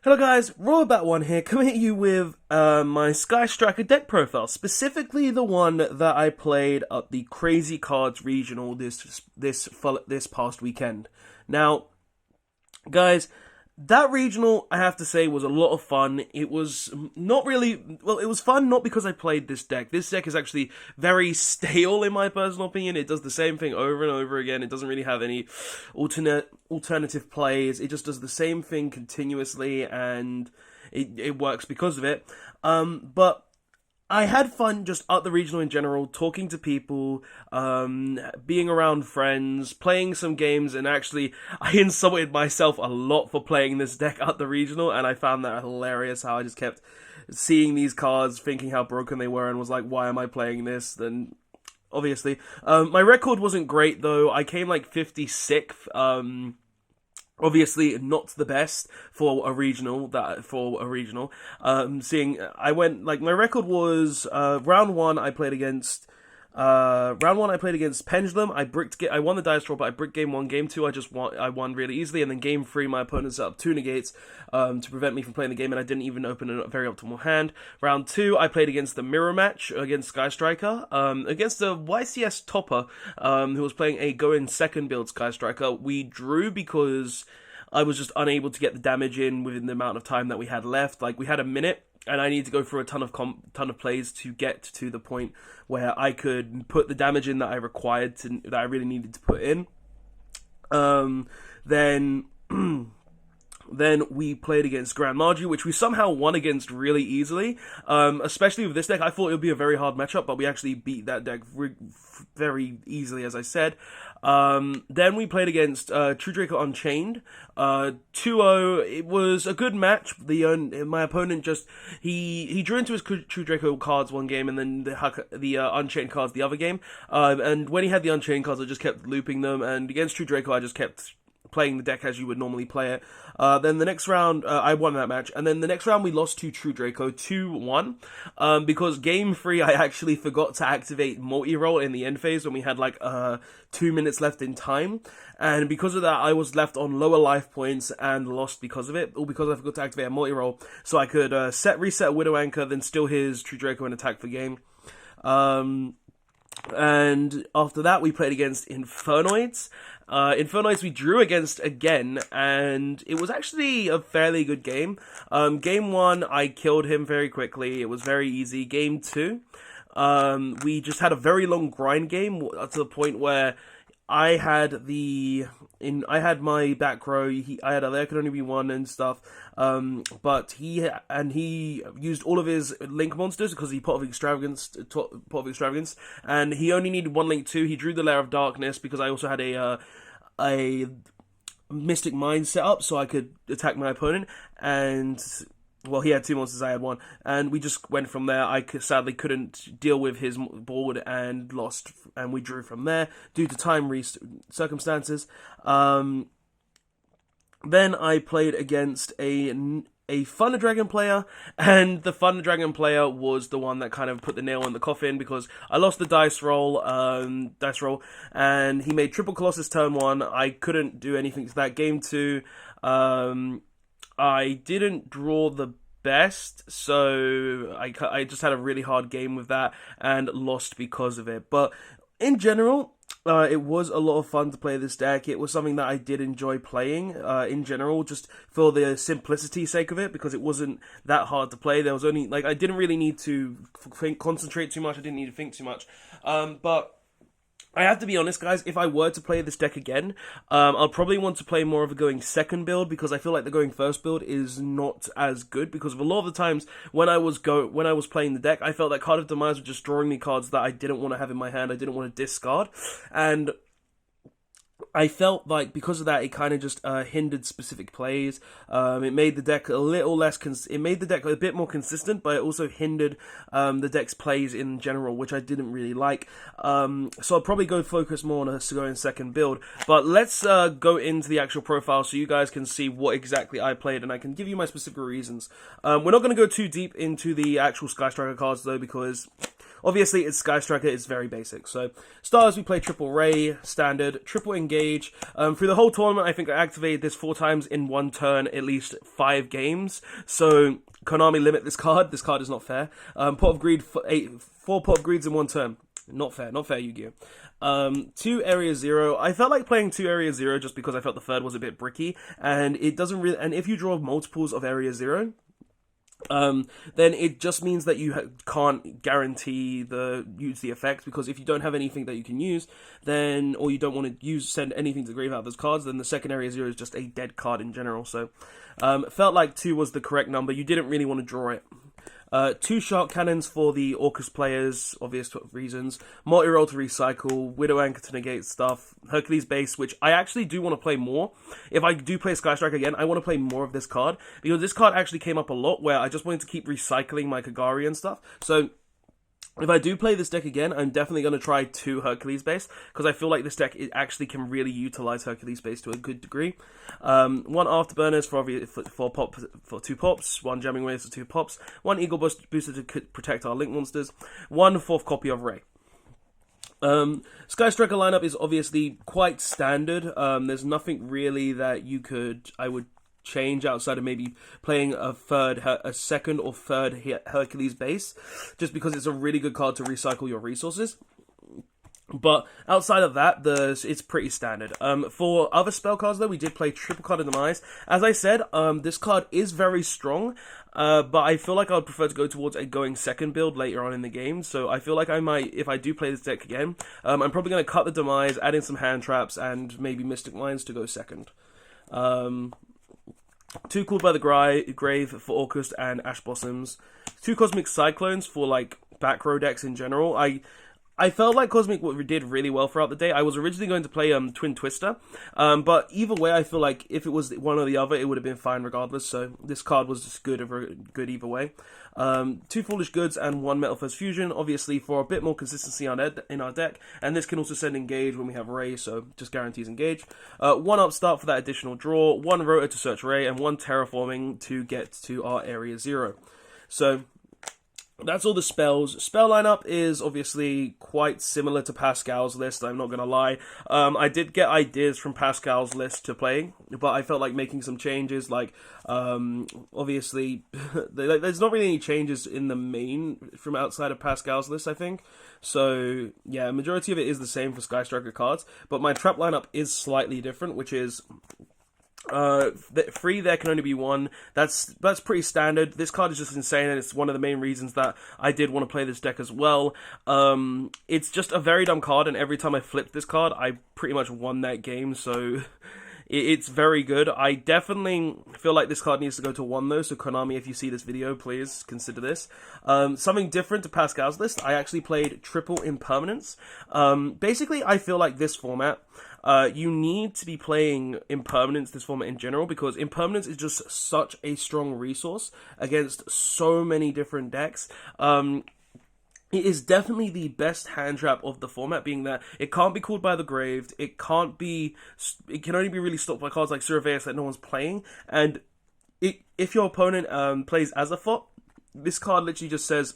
Hello guys, Royalbat1 here, coming at you with my Sky Striker deck profile, specifically the one that I played at the Crazy Cards Regional this past weekend. Now, guys, that regional, I have to say, was a lot of fun. It was not really... Well, it was fun not because I played this deck. This deck is actually very stale, in my personal opinion. It does the same thing over and over again. It doesn't really have any alternative plays. It just does the same thing continuously, and it works because of it. But I had fun just at the regional in general, talking to people, being around friends, playing some games, and actually, I insulted myself a lot for playing this deck at the regional, and I found that hilarious, how I just kept seeing these cards, thinking how broken they were, and was like, why am I playing this? Then, obviously. My record wasn't great, though. I came like 56th, obviously not the best for a regional. Seeing I went like my record was round one I played against Pendulum. I won the dice roll, but I bricked game one. Game two I won really easily, and then game three my opponent set up two negates to prevent me from playing the game, and I didn't even open a very optimal hand. Round two I played against the mirror match against Sky Striker, against the YCS topper, who was playing a go-in second build Sky Striker. We drew because I was just unable to get the damage in within the amount of time that we had left. Like, we had a minute, and I needed to go through a ton of plays to get to the point where I could put the damage in that I required that I really needed to put in. Then we played against Grand Margie, which we somehow won against really easily. Especially with this deck, I thought it would be a very hard matchup, but we actually beat that deck very easily, as I said. Then we played against True Draco Unchained, 2-0. It was a good match. My opponent he drew into his True Draco cards one game, and then the Unchained cards the other game. And when he had the Unchained cards, I just kept looping them, and against True Draco, I just kept playing the deck as you would normally play it. Then the next round, I won that match, and then the next round we lost to True Draco 2-1, because game 3 I actually forgot to activate multi-roll in the end phase when we had like 2 minutes left in time, and because of that I was left on lower life points and lost because of it, all because I forgot to activate a multi-roll, so I could reset Widow Anchor, then steal his True Draco and attack the game. And after that, we played against Infernoids. Infernoids we drew against again, and it was actually a fairly good game. Game 1, I killed him very quickly. It was very easy. Game 2, we just had a very long grind game to the point where I had my back row. There could only be one and stuff. But he used all of his link monsters because he pot of extravagance, and he only needed one link too. He drew the Lair of Darkness because I also had a Mystic Mind set up so I could attack my opponent, and well, he had two monsters, I had one, and we just went from there. I sadly couldn't deal with his board and lost, and we drew from there due to time circumstances. Then I played against a Thunder Dragon player, and the Thunder Dragon player was the one that kind of put the nail in the coffin because I lost the dice roll, and he made Triple Colossus turn 1. I couldn't do anything to that. Game 2, I didn't draw the best, so I just had a really hard game with that and lost because of it. But in general, it was a lot of fun to play this deck. It was something that I did enjoy playing, in general, just for the simplicity sake of it, because it wasn't that hard to play. There was only, like, I didn't really need to concentrate too much, I didn't need to think too much, but I have to be honest, guys, if I were to play this deck again, I'll probably want to play more of a going second build, because I feel like the going first build is not as good, because of a lot of the times when I was playing the deck, I felt that Card of Demise was just drawing me cards that I didn't want to have in my hand, I didn't want to discard, and I felt like because of that, it kind of just hindered specific plays. It made the deck a little less. It made the deck a bit more consistent, but it also hindered the deck's plays in general, which I didn't really like. So I'll probably focus more on a going second build. But let's go into the actual profile so you guys can see what exactly I played, and I can give you my specific reasons. We're not going to go too deep into the actual Sky Striker cards though, because obviously it's Sky Striker, it's very basic. So stars, we play triple Ray, standard, triple engage. Through the whole tournament, I think I activated this 4 times in one turn, at least 5 games. So Konami limit this card. This card is not fair. Pot of Greed, 4 Pot of Greeds in one turn. Not fair, Yu-Gi-Oh! 2 Area 0. I felt like playing 2 Area 0 just because I felt the third was a bit bricky, and it doesn't really. And if you draw multiples of Area 0, then it just means that you can't guarantee use the effect, because if you don't have anything that you can use, then, or you don't want to send anything to the grave out of those cards, then the second Area 0 is just a dead card in general. So felt like 2 was the correct number. You didn't really want to draw it. 2 Shark Cannons for the Orcus players, obvious reasons. Multi-roll to recycle, Widow Anchor to negate stuff, Hercules Base, which I actually do want to play more. If I do play Sky Strike again, I want to play more of this card, because this card actually came up a lot where I just wanted to keep recycling my Kagari and stuff. So if I do play this deck again, I'm definitely going to try 2 Hercules base, because I feel like this deck actually can really utilize Hercules base to a good degree. 1 Afterburners for 2 pops, 1 Jamming Waves for 2 pops, 1 Eagle Booster to protect our Link monsters, 1 4th copy of Ray. Sky Striker lineup is obviously quite standard. There's nothing really that I would change outside of maybe playing a second or third Hercules base, just because it's a really good card to recycle your resources. But outside of that, it's pretty standard. For other spell cards, though, we did play Triple Card of Demise. As I said, this card is very strong, but I feel like I would prefer to go towards a going second build later on in the game. So I feel like I might, if I do play this deck again, I'm probably going to cut the Demise, add in some hand traps, and maybe Mystic Mines to go second. 2 Called by the Grave for Orcus and Ash Blossoms. 2 Cosmic Cyclones for, like, back row decks in general. I felt like Cosmic did really well throughout the day. I was originally going to play Twin Twister, but either way, I feel like if it was one or the other, it would have been fine regardless. So this card was just good either way. 2 Foolish Goods and 1 Metal First Fusion, obviously for a bit more consistency in our deck, and this can also send Engage when we have Ray, so just guarantees Engage. 1 Upstart for that additional draw, 1 Rotor to search Ray, and 1 Terraforming to get to our Area 0. So that's all the spells. Spell lineup is obviously quite similar to Pascal's list, I'm not going to lie. I did get ideas from Pascal's list to play, but I felt like making some changes, like, obviously, there's not really any changes in the main from outside of Pascal's list, I think. So, yeah, majority of it is the same for Sky Striker cards, but my trap lineup is slightly different, which is 3 there can only be 1. That's pretty standard. This card is just insane, and it's one of the main reasons that I did want to play this deck as well. It's just a very dumb card, and every time I flipped this card, I pretty much won that game, so it's very good. I definitely feel like this card needs to go to 1 though, so Konami, if you see this video, please consider this. Something different to Pascal's list, I actually played triple Impermanence. Basically, I feel like this format, you need to be playing Impermanence, this format in general, because Impermanence is just such a strong resource against so many different decks. It is definitely the best hand trap of the format, being that it can't be called by the grave, it can only be really stopped by cards like Surveillance that no one's playing, and if your opponent plays Azathoth, this card literally just says,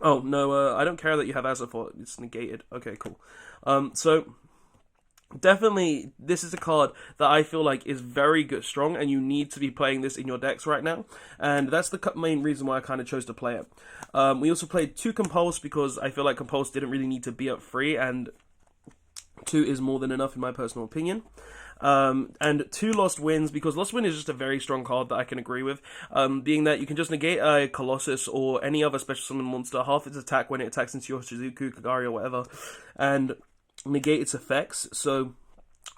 oh, no, I don't care that you have Azathoth, it's negated. Okay, cool. So definitely, this is a card that I feel like is very good, strong, and you need to be playing this in your decks right now, and that's the main reason why I kind of chose to play it. We also played 2 Compulse, because I feel like Compulse didn't really need to be up 3, and 2 is more than enough in my personal opinion. And 2 Lost Winds, because Lost Wind is just a very strong card that I can agree with, being that you can just negate a Colossus or any other special summon monster, half its attack when it attacks into your Shizuku, Kagari, or whatever, and negate its effects. So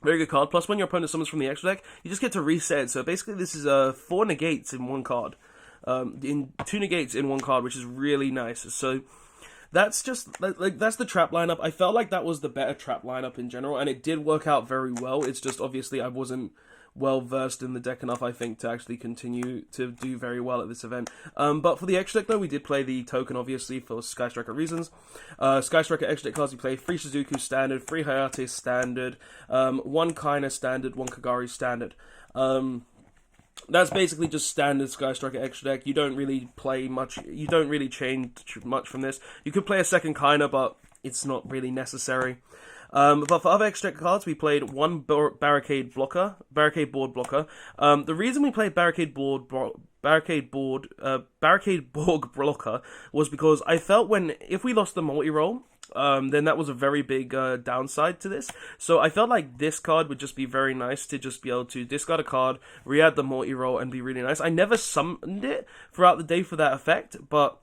very good card. Plus, when your opponent summons from the extra deck, you just get to reset it. So basically, this is 4 negates in 1 card, in 2 negates in 1 card, which is really nice. So that's just like that's the trap lineup. I felt like that was the better trap lineup in general, and it did work out very well. It's just obviously I wasn't well versed in the deck enough, I think, to actually continue to do very well at this event. But for the extra deck though, we did play the token obviously for Sky Striker reasons. Sky Striker extra deck cards, we play 3 Shizuku standard, 3 Hayate standard, 1 Kaina standard, 1 Kagari standard. That's basically just standard Sky Striker extra deck. You don't really play much. You don't really change much from this. You could play a second Kiner, but it's not really necessary. But for other extra deck cards, we played one barricade board blocker. The reason we played barricade borg blocker was because I felt if we lost the multi-roll, then that was a very big downside to this. So I felt like this card would just be very nice to just be able to discard a card, re-add the multi-roll, and be really nice. I never summoned it throughout the day for that effect, but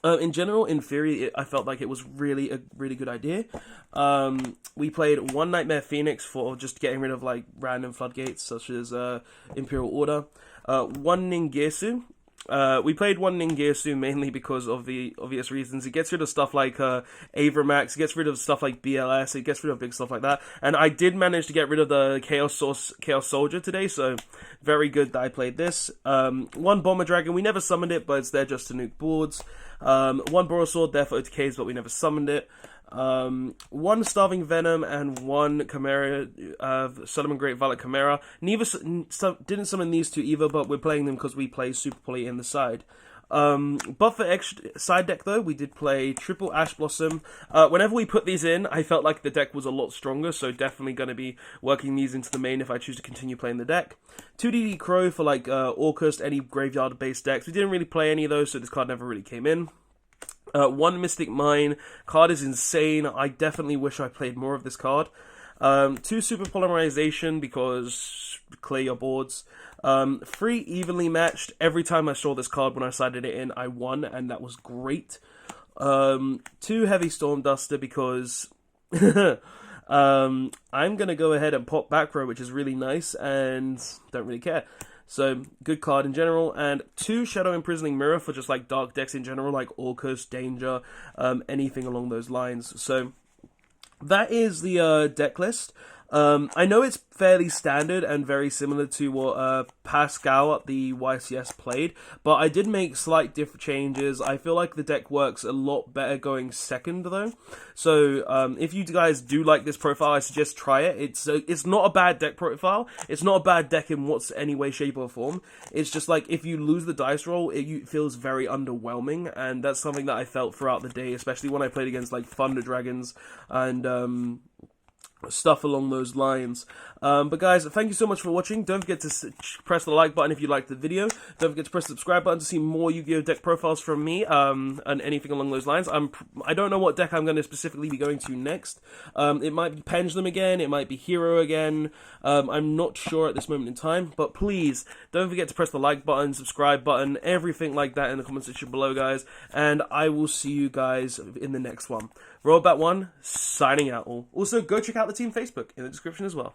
in general, in theory, I felt like it was really a really good idea. We played one Nightmare Phoenix for just getting rid of like random floodgates, such as Imperial Order. One Ningirsu. We played one Ningirsu mainly because of the obvious reasons. It gets rid of stuff like Avramax, it gets rid of stuff like BLS, it gets rid of big stuff like that. And I did manage to get rid of the Chaos Soldier today, so very good that I played this. One Bomber Dragon, we never summoned it, but it's there just to nuke boards. One Broadsword, there for OTKs, but we never summoned it. One Starving Venom and one Chimera, Solomon Great Violet Chimera. Neither didn't summon these two either, but we're playing them because we play Super Poly in the side. But for extra side deck though, we did play triple Ash Blossom. Whenever we put these in, I felt like the deck was a lot stronger, so definitely going to be working these into the main if I choose to continue playing the deck. 2DD Crow for like Orcust, any graveyard based decks. We didn't really play any of those, so this card never really came in. One Mystic Mine. Card is insane. I definitely wish I played more of this card. 2 Super Polymerization because clear your boards. 3 Evenly Matched. Every time I saw this card when I sided it in, I won, and that was great. 2 Heavy Storm Duster because I'm going to go ahead and pop back row, which is really nice, and don't really care. So, good card in general, and 2 Shadow Imprisoning Mirror for just like dark decks in general, like Orcust, Danger, anything along those lines. So, that is the deck list. I know it's fairly standard and very similar to what Pascal at the YCS played, but I did make slight different changes. I feel like the deck works a lot better going second though. So if you guys do like this profile, I suggest try it. It's not a bad deck profile. It's not a bad deck in any way, shape, or form. It's just like if you lose the dice roll, it feels very underwhelming, and that's something that I felt throughout the day, especially when I played against like Thunder Dragons and stuff along those lines. But guys, thank you so much for watching. Don't forget to press the like button if you liked the video. Don't forget to press the subscribe button to see more Yu-Gi-Oh! Deck profiles from me, and anything along those lines. I don't know what deck I'm going to specifically be going to next. It might be Pendulum again, it might be Hero again. I'm not sure at this moment in time, but please, don't forget to press the like button, subscribe button, everything like that in the comment section below, guys. And I will see you guys in the next one. Robot1, signing out all. Also, go check out the team Facebook in the description as well.